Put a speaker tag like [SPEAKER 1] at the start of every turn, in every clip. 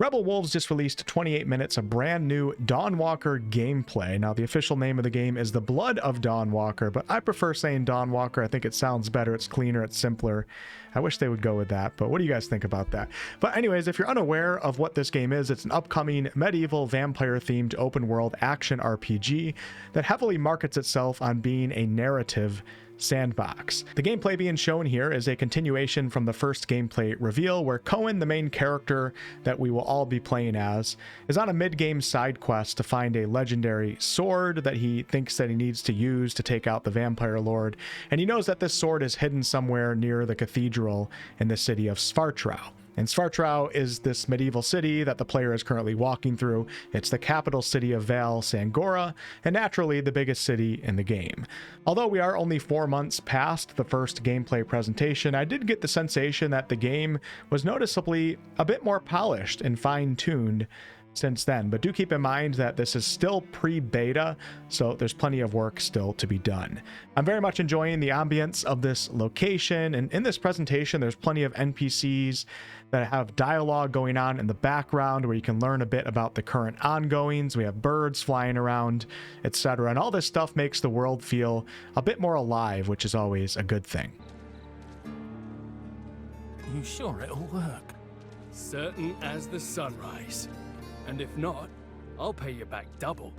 [SPEAKER 1] Rebel Wolves just released 28 minutes of brand new Dawnwalker gameplay. Now, the official name of the game is The Blood of Dawnwalker, but I prefer saying Dawnwalker. I think it sounds better, it's cleaner, it's simpler. I wish they would go with that, but what do you guys think about that? But anyways, if you're unaware of what this game is, it's an upcoming medieval vampire-themed open-world action RPG that heavily markets itself on being a narrative sandbox. The gameplay being shown here is a continuation from the first gameplay reveal, where Cohen, the main character that we will all be playing as, is on a mid-game side quest to find a legendary sword that he thinks that he needs to use to take out the vampire lord, and he knows that this sword is hidden somewhere near the cathedral in the city of Svartrau. And Svartrau is this medieval city that the player is currently walking through. It's the capital city of Val Sangora, and naturally the biggest city in the game. Although we are only 4 months past the first gameplay presentation, I did get the sensation that the game was noticeably a bit more polished and fine-tuned since then, but do keep in mind that this is still pre-beta, so there's plenty of work still to be done. I'm very much enjoying the ambience of this location, and in this presentation there's plenty of NPCs that have dialogue going on in the background where you can learn a bit about the current ongoings. We have birds flying around, etc., and all this stuff makes the world feel a bit more alive, which is always a good thing.
[SPEAKER 2] You sure it'll work?
[SPEAKER 3] Certain as the sunrise. And if not, I'll pay you back double.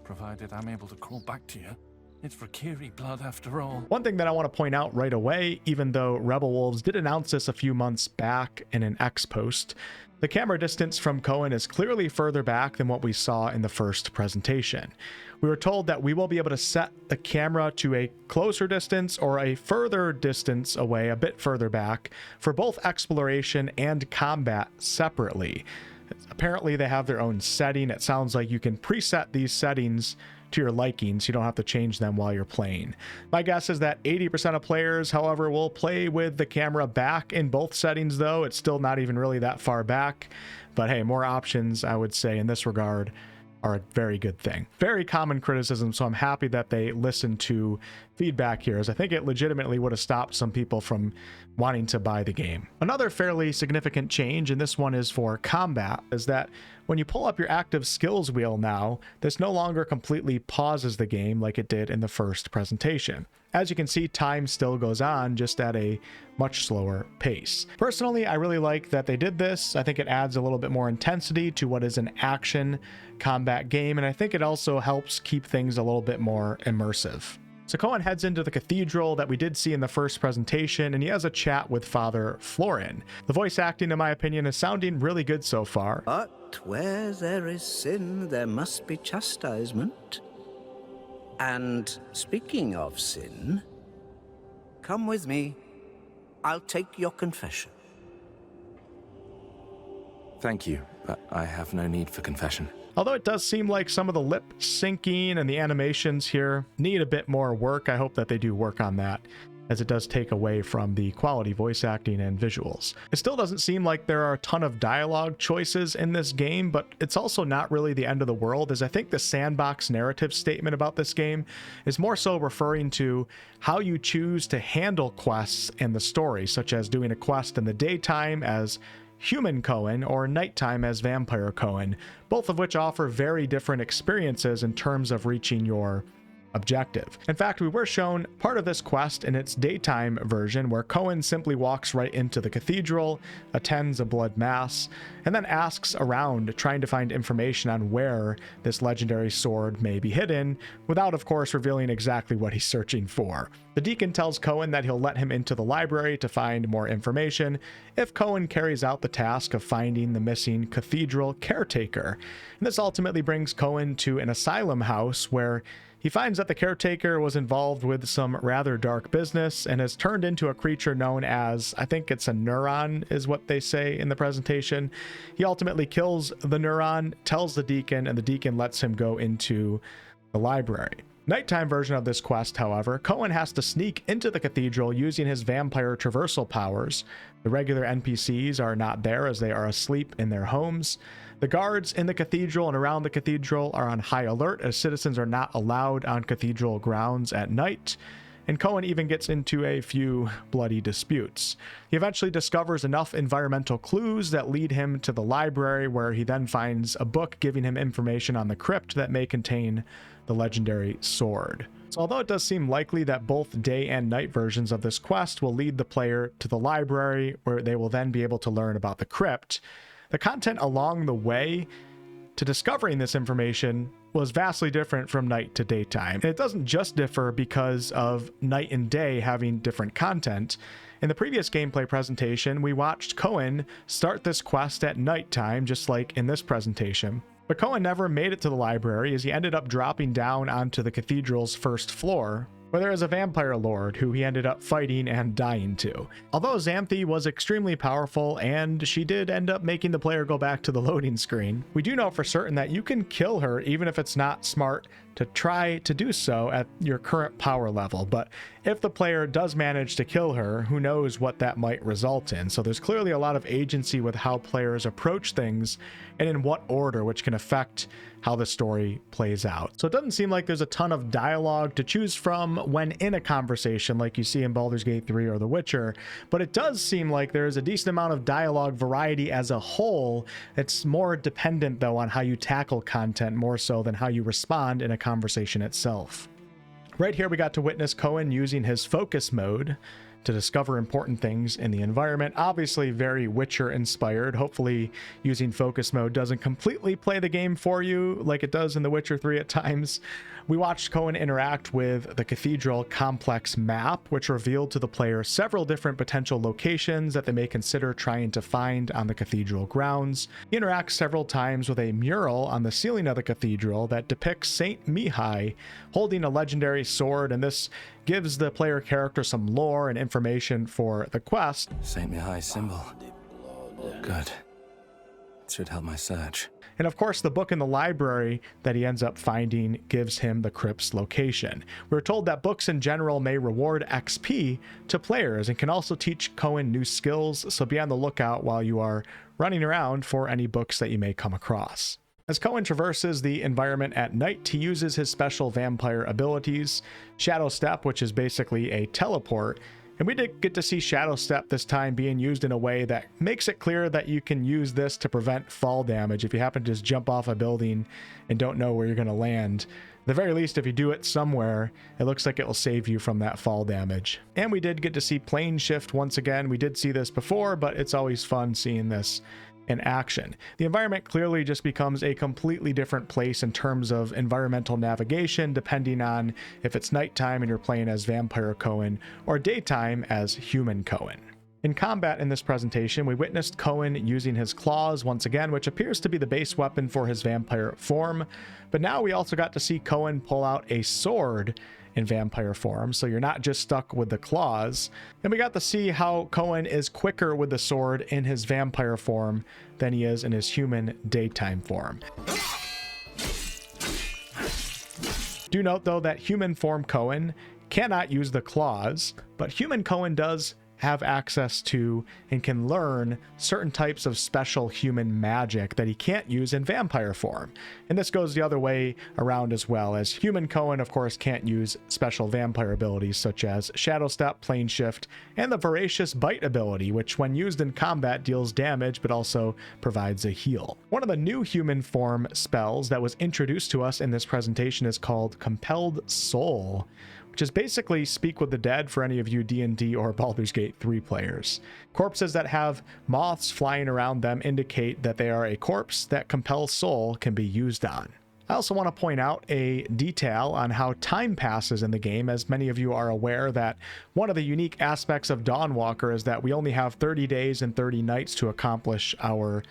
[SPEAKER 2] Provided I'm able to crawl back to you. It's for Kiri blood after all.
[SPEAKER 1] One thing that I want to point out right away, even though Rebel Wolves did announce this a few months back in an X post, the camera distance from Cohen is clearly further back than what we saw in the first presentation. We were told that we will be able to set the camera to a closer distance or a further distance away, a bit further back, for both exploration and combat separately. Apparently they have their own setting. It sounds like you can preset these settings to your liking, so you don't have to change them while you're playing. My guess is that 80% of players, however, will play with the camera back in both settings, though. It's still not even really that far back. But hey, more options, I would say, in this regard are a very good thing. Very common criticism, so I'm happy that they listened to feedback here, as I think it legitimately would have stopped some people from wanting to buy the game. Another fairly significant change, and this one is for combat, is that when you pull up your active skills wheel now, this no longer completely pauses the game like it did in the first presentation. As you can see, time still goes on, just at a much slower pace. Personally, I really like that they did this. I think it adds a little bit more intensity to what is an action combat game, and I think it also helps keep things a little bit more immersive. So Cohen heads into the cathedral that we did see in the first presentation, and he has a chat with Father Florin. The voice acting, in my opinion, is sounding really good so far.
[SPEAKER 4] But where there is sin, there must be chastisement. And speaking of sin, come with me. I'll take your confession.
[SPEAKER 2] Thank you, but I have no need for confession.
[SPEAKER 1] Although it does seem like some of the lip syncing and the animations here need a bit more work. I hope that they do work on that, as it does take away from the quality voice acting and visuals. It still doesn't seem like there are a ton of dialogue choices in this game, but it's also not really the end of the world, as I think the sandbox narrative statement about this game is more so referring to how you choose to handle quests in the story, such as doing a quest in the daytime as human Cohen or nighttime as vampire Cohen, both of which offer very different experiences in terms of reaching your objective. In fact, we were shown part of this quest in its daytime version, where Cohen simply walks right into the cathedral, attends a blood mass, and then asks around trying to find information on where this legendary sword may be hidden, without of course revealing exactly what he's searching for. The deacon tells Cohen that he'll let him into the library to find more information if Cohen carries out the task of finding the missing cathedral caretaker. And this ultimately brings Cohen to an asylum house, where he finds that the caretaker was involved with some rather dark business and has turned into a creature known as, I think it's a neuron is what they say in the presentation. He ultimately kills the neuron, tells the deacon, and the deacon lets him go into the library. Nighttime version of this quest, however, Cohen has to sneak into the cathedral using his vampire traversal powers. The regular NPCs are not there, as they are asleep in their homes. The guards in the cathedral and around the cathedral are on high alert, as citizens are not allowed on cathedral grounds at night. and Cohen even gets into a few bloody disputes. He eventually discovers enough environmental clues that lead him to the library, where he then finds a book giving him information on the crypt that may contain the legendary sword. So although it does seem likely that both day and night versions of this quest will lead the player to the library, where they will then be able to learn about the crypt, the content along the way to discovering this information was vastly different from night to daytime. And it doesn't just differ because of night and day having different content. In the previous gameplay presentation, we watched Cohen start this quest at nighttime, just like in this presentation. But Cohen never made it to the library, as he ended up dropping down onto the cathedral's first floor, where there is a vampire lord who he ended up fighting and dying to. Although Xanthe was extremely powerful, and she did end up making the player go back to the loading screen, we do know for certain that you can kill her even if it's not smart to try to do so at your current power level. But if the player does manage to kill her, who knows what that might result in. So there's clearly a lot of agency with how players approach things and in what order, which can affect how the story plays out. So it doesn't seem like there's a ton of dialogue to choose from when in a conversation like you see in Baldur's Gate 3 or The Witcher, but it does seem like there's a decent amount of dialogue variety as a whole. It's more dependent though on how you tackle content more so than how you respond in a conversation itself. Right here we got to witness Cohen using his focus mode to discover important things in the environment. Obviously very Witcher inspired. Hopefully using focus mode doesn't completely play the game for you like it does in The Witcher 3 at times. We watched Cohen interact with the cathedral complex map, which revealed to the player several different potential locations that they may consider trying to find on the cathedral grounds. He interacts several times with a mural on the ceiling of the cathedral that depicts Saint Mihai holding a legendary sword, and this gives the player character some lore and information for the quest.
[SPEAKER 5] Saint Mihai's symbol. Good. It should help my search.
[SPEAKER 1] And of course, the book in the library that he ends up finding gives him the crypt's location. We're told that books in general may reward XP to players and can also teach Cohen new skills, so be on the lookout while you are running around for any books that you may come across. As Cohen traverses the environment at night, he uses his special vampire abilities, Shadow Step, which is basically a teleport. And we did get to see Shadow Step this time being used in a way that makes it clear that you can use this to prevent fall damage if you happen to just jump off a building and don't know where you're going to land. At the very least, if you do it somewhere, it looks like it will save you from that fall damage. And we did get to see plane shift once again. We did see this before, but it's always fun seeing this in action. The environment clearly just becomes a completely different place in terms of environmental navigation, depending on if it's nighttime and you're playing as Vampire Cohen or daytime as Human Cohen. In combat in this presentation, we witnessed Cohen using his claws once again, which appears to be the base weapon for his vampire form. But now we also got to see Cohen pull out a sword in vampire form, so you're not just stuck with the claws. And we got to see how Cohen is quicker with the sword in his vampire form than he is in his human daytime form. Do note though that human form Cohen cannot use the claws, but human Cohen does have access to and can learn certain types of special human magic that he can't use in vampire form. And this goes the other way around as well, as human Cohen of course can't use special vampire abilities such as Shadow Step, Plane Shift, and the Voracious Bite ability, which when used in combat deals damage but also provides a heal. One of the new human form spells that was introduced to us in this presentation is called Compelled Soul, which is basically Speak with the Dead for any of you D&D or Baldur's Gate 3 players. Corpses that have moths flying around them indicate that they are a corpse that Compelled Soul can be used on. I also want to point out a detail on how time passes in the game, as many of you are aware that one of the unique aspects of Dawnwalker is that we only have 30 days and 30 nights to accomplish our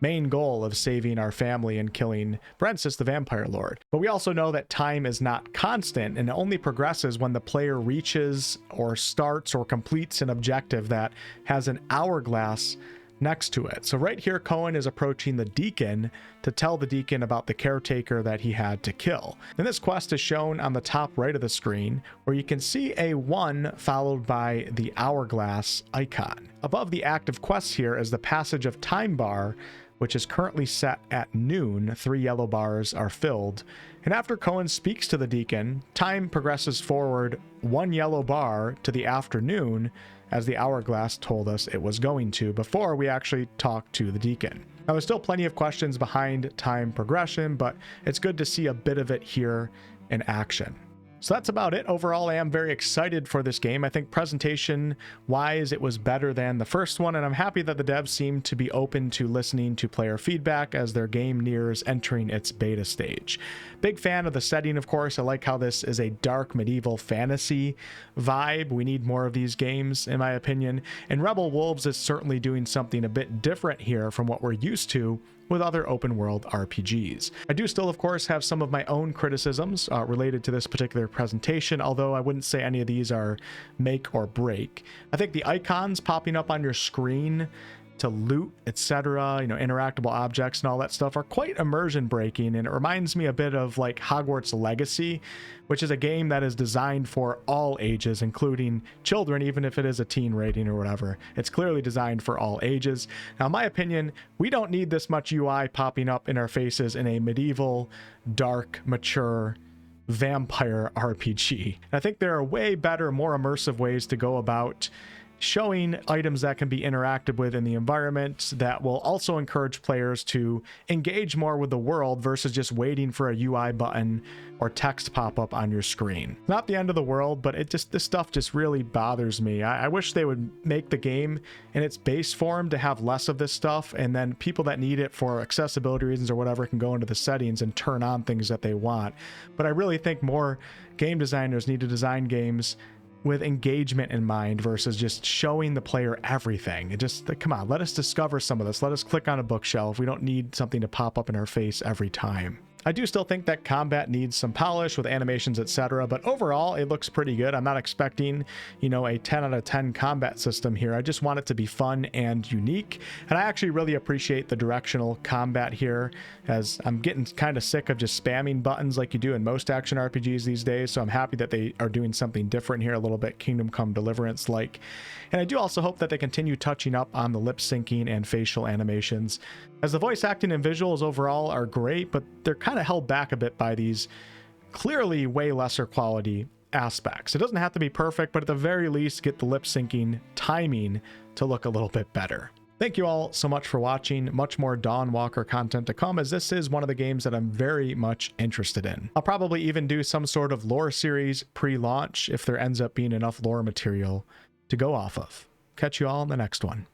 [SPEAKER 1] main goal of saving our family and killing Brensis, the Vampire Lord. But we also know that time is not constant and it only progresses when the player reaches or starts or completes an objective that has an hourglass next to it. So right here, Cohen is approaching the deacon to tell the deacon about the caretaker that he had to kill. And this quest is shown on the top right of the screen, where you can see a 1 followed by the hourglass icon. Above the active quests here is the passage of time bar, which is currently set at noon. 3 yellow bars are filled. And after Cohen speaks to the deacon, time progresses forward 1 yellow bar to the afternoon, as the hourglass told us it was going to before we actually talked to the deacon. Now, there's still plenty of questions behind time progression, but it's good to see a bit of it here in action. So that's about it. Overall, I am very excited for this game. I think presentation-wise, it was better than the first one, and I'm happy that the devs seem to be open to listening to player feedback as their game nears entering its beta stage. Big fan of the setting, of course. I like how this is a dark medieval fantasy vibe. We need more of these games, in my opinion. And Rebel Wolves is certainly doing something a bit different here from what we're used to with other open world RPGs. I do still, of course, have some of my own criticisms related to this particular presentation, although I wouldn't say any of these are make or break. I think the icons popping up on your screen to loot, etc., interactable objects and all that stuff are quite immersion breaking, and it reminds me a bit of like Hogwarts Legacy, which is a game that is designed for all ages, including children, even if it is a teen rating or whatever. It's clearly designed for all ages. Now, in my opinion, we don't need this much UI popping up in our faces in a medieval, dark, mature vampire RPG. I think there are way better, more immersive ways to go about showing items that can be interacted with in the environment that will also encourage players to engage more with the world versus just waiting for a UI button or text pop up on your screen. Not the end of the world, but this stuff just really bothers me. I wish they would make the game in its base form to have less of this stuff, and then people that need it for accessibility reasons or whatever can go into the settings and turn on things that they want. But I really think more game designers need to design games with engagement in mind versus just showing the player everything. It just, come on, let us discover some of this. Let us click on a bookshelf. We don't need something to pop up in our face every time. I do still think that combat needs some polish with animations, etc., but overall it looks pretty good. I'm not expecting, a 10 out of 10 combat system here. I just want it to be fun and unique, and I actually really appreciate the directional combat here, as I'm getting kind of sick of just spamming buttons like you do in most action RPGs these days, so I'm happy that they are doing something different here, a little bit Kingdom Come Deliverance like. And I do also hope that they continue touching up on the lip syncing and facial animations, as the voice acting and visuals overall are great, but they're kind of held back a bit by these clearly way lesser quality aspects. It doesn't have to be perfect, but at the very least get the lip syncing timing to look a little bit better. Thank you all so much for watching. Much more Dawnwalker content to come, as this is one of the games that I'm very much interested in. I'll probably even do some sort of lore series pre-launch if there ends up being enough lore material to go off of. Catch you all in the next one.